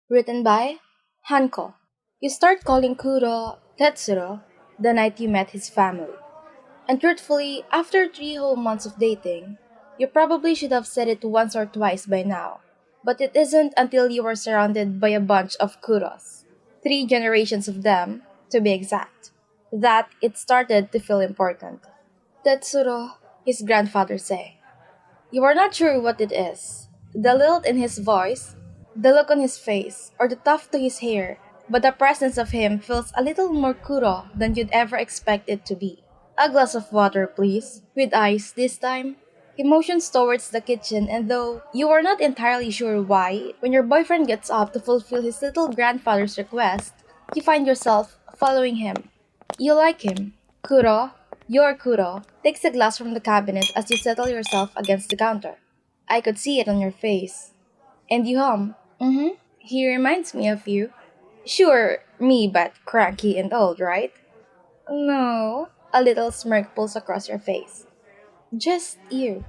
Written by Hanko. You start calling Kuroo Tetsurou the night you met his family. And truthfully, after 3 whole months of dating, you probably should have said it once or twice by now. But it isn't until you were surrounded by a bunch of Kuros, 3 generations of them, to be exact, that it started to feel important. Tetsuro, his grandfather say. You are not sure what it is. The lilt in his voice, the look on his face, or the tuft to his hair, but the presence of him feels a little more kuro than you'd ever expect it to be. A glass of water, please, with ice this time. He motions towards the kitchen, and though you are not entirely sure why, when your boyfriend gets up to fulfill his little grandfather's request, you find yourself following him. You like him. Kuro, your Kuro, takes a glass from the cabinet as you settle yourself against the counter. I could see it on your face. And you hum. Mm-hmm. He reminds me of you. Sure, me, but cranky and old, right? No. A little smirk pulls across your face. Just you.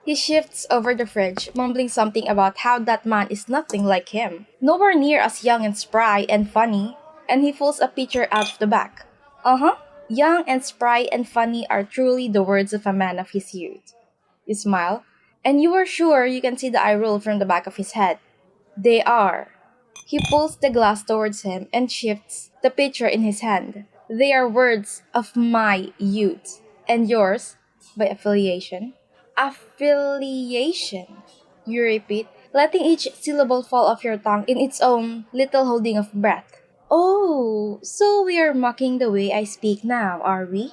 He shifts over the fridge, mumbling something about how that man is nothing like him. Nowhere near as young and spry and funny, and he pulls a pitcher out of the back. Uh huh. Young and spry and funny are truly the words of a man of his youth. You smile, and you are sure you can see the eye roll from the back of his head. They are. He pulls the glass towards him and shifts the pitcher in his hand. They are words of my youth. And yours, by affiliation. Affiliation, you repeat, letting each syllable fall off your tongue in its own little holding of breath. Oh, so we are mocking the way I speak now, are we?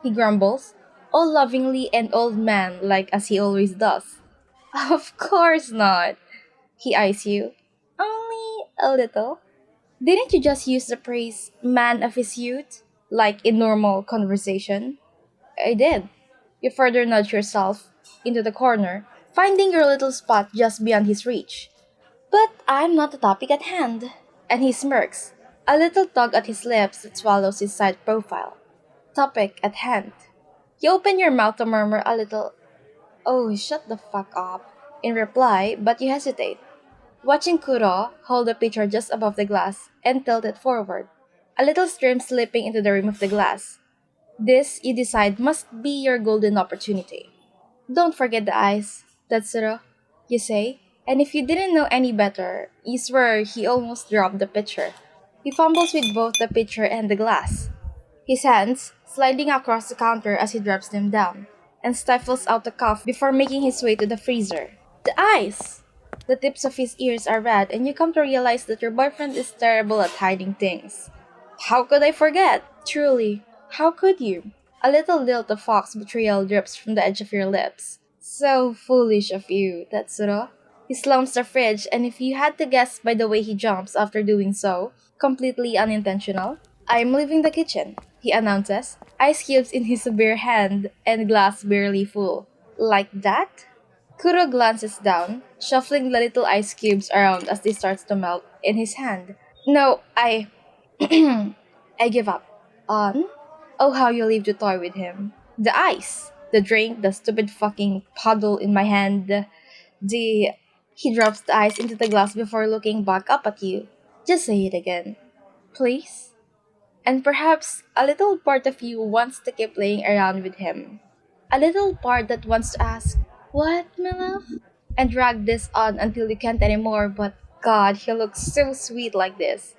He grumbles, all lovingly and old man like as he always does. Of course not. He eyes you. Only a little. Didn't you just use the phrase man of his youth? Like in normal conversation? I did. You further nudge yourself into the corner, finding your little spot just beyond his reach. But I'm not the topic at hand. And he smirks, a little tug at his lips that swallows his side profile. Topic at hand. You open your mouth to murmur a little, oh, shut the fuck up, in reply, but you hesitate. Watching Kuro hold the pitcher just above the glass and tilt it forward, a little stream slipping into the rim of the glass. This, you decide, must be your golden opportunity. Don't forget the ice, Tetsuro, you say, and if you didn't know any better, you swear he almost dropped the pitcher. He fumbles with both the pitcher and the glass, his hands sliding across the counter as he drops them down, and stifles out a cough before making his way to the freezer. The ice! The tips of his ears are red, and you come to realize that your boyfriend is terrible at hiding things. How could I forget? Truly, how could you? A little lilt of fox betrayal drips from the edge of your lips. So foolish of you, Tetsuro. He slumps the fridge, and if you had to guess by the way he jumps after doing so, completely unintentional, I'm leaving the kitchen, he announces, ice cubes in his bare hand and glass barely full. Like that? Kuro glances down, shuffling the little ice cubes around as they start to melt in his hand. No, I give up. On? Oh, how you leave to toy with him. The ice, the drink, the stupid fucking puddle in my hand, the. He drops the ice into the glass before looking back up at you. Just say it again. Please? And perhaps a little part of you wants to keep playing around with him. A little part that wants to ask, what, my love? And drag this on until you can't anymore, but God, he looks so sweet like this.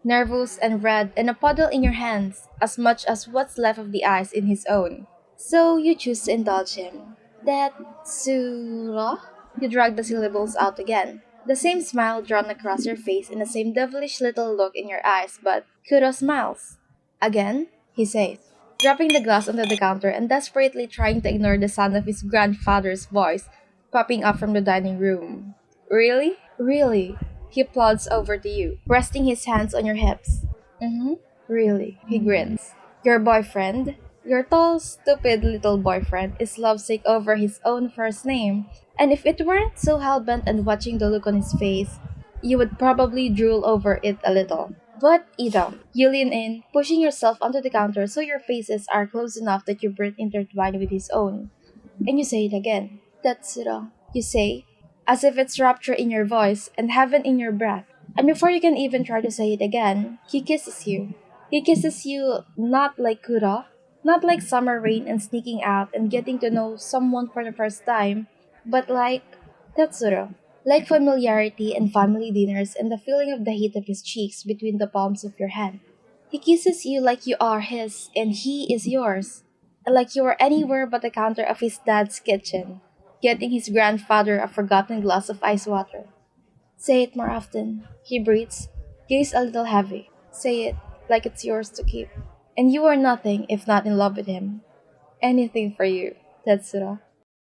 Nervous and red and a puddle in your hands, as much as what's left of the ice in his own. So you choose to indulge him. Tetsuro? You drag the syllables out again. The same smile drawn across your face and the same devilish little look in your eyes, but Kuro smiles. Again, he says, dropping the glass onto the counter and desperately trying to ignore the sound of his grandfather's voice popping up from the dining room. Really? Really? He plods over to you, resting his hands on your hips. Mm-hmm. Really? He grins. Your boyfriend? Your tall, stupid little boyfriend is lovesick over his own first name, and if it weren't so hell-bent on watching the look on his face, you would probably drool over it a little. But you don't. You lean in, pushing yourself onto the counter so your faces are close enough that your breath intertwined with his own. And you say it again. That's wrong. You say, as if it's rapture in your voice and heaven in your breath. And before you can even try to say it again, he kisses you. He kisses you not like Kuro, not like summer rain and sneaking out and getting to know someone for the first time, but like Tetsuro. Like familiarity and family dinners and the feeling of the heat of his cheeks between the palms of your hand. He kisses you like you are his and he is yours. Like you are anywhere but the counter of his dad's kitchen, getting his grandfather a forgotten glass of ice water. Say it more often. He breathes, gaze a little heavy. Say it like it's yours to keep. And you are nothing if not in love with him. Anything for you, Tetsura.